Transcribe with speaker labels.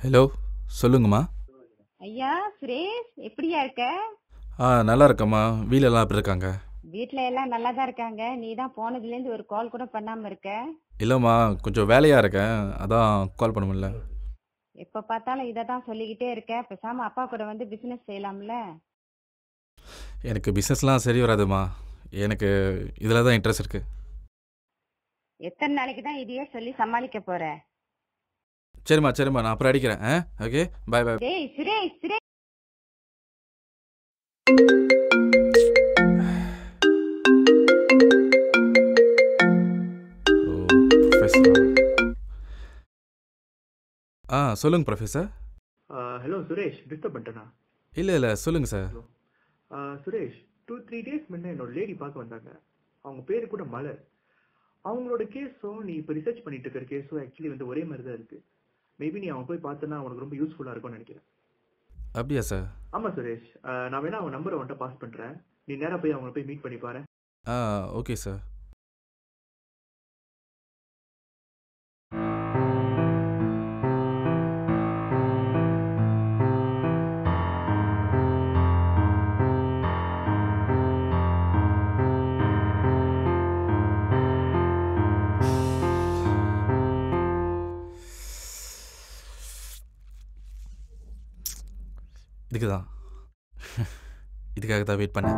Speaker 1: Hello, சொல்லுங்கம்மா.
Speaker 2: ஐயா சுரேஷ், எப்படியா இருக்க?
Speaker 1: நல்லா இருக்கம்மா. வீலெல்லாம் எப்படி இருக்காங்க?
Speaker 2: வீட்ல எல்லாம் நல்லா தான் இருக்காங்க. நீ தான் போனதுல இருந்து ஒரு கால் கூட பண்ணாம இருக்க.
Speaker 1: இல்லைம்மா, கொஞ்சம் வேலையாக இருக்கேன். அதான் கால் பண்ண முடியல.
Speaker 2: எப்ப பார்த்தாலும் இதை தான் சொல்லிக்கிட்டே இருக்க. பேசாம அப்பா கூட வந்து பிசினஸ் செய்யலாம்ல?
Speaker 1: எனக்கு பிஸ்னஸ்லாம் சரி வராதுமா. எனக்கு இதில் தான் இன்ட்ரெஸ்ட் இருக்குது.
Speaker 2: எத்தனை நாளைக்கு தான் இதையே சொல்லி சமாளிக்க போற?
Speaker 1: சரிம்மா சரிம்மா, நான் அப்புறம் அடிக்கிறேன். ஓகே, பாய் பாய்.
Speaker 2: டேய் சுரேஷ் சுரேஷ்.
Speaker 1: ஓ, ப்ரொஃபஸர். சொல்லுங்க ப்ரொஃபஸர்.
Speaker 3: ஹலோ சுரேஷ், டிஸ்டர்ப் பண்ணிட்டேனா?
Speaker 1: இல்லை இல்லை, சொல்லுங்கள் சார்.
Speaker 3: ஹலோ சுரேஷ், 2-3 டேஸ் முன்னே என்னோட லேடி பார்க்க வந்தாங்க. அவங்க பேரு கூட மலர். அவங்களோட கேஸும் நீ இப்போ ரிசர்ச் பண்ணிட்டு இருக்கிற கேஸும் ஆக்சுவலி வந்து ஒரே மாதிரி தான் இருக்கு. மேபி நீ அவங்க போய் பார்த்தனா உனக்கு ரொம்ப யூஸ்ஃபுல்லாக இருக்கும்னு நினைக்கிறேன்.
Speaker 1: அப்படியா சார்?
Speaker 3: ஆமாம் சுரேஷ், நான் வேணா அவங்க நம்பரை வந்துட்டு பாஸ் பண்ணுறேன். நீ நேராக போய் அவங்கள போய் மீட் பண்ணி பாரு.
Speaker 1: Okay sir. இதுக்கு தான் இதுக்காக தான் வெயிட் பண்ணேன்.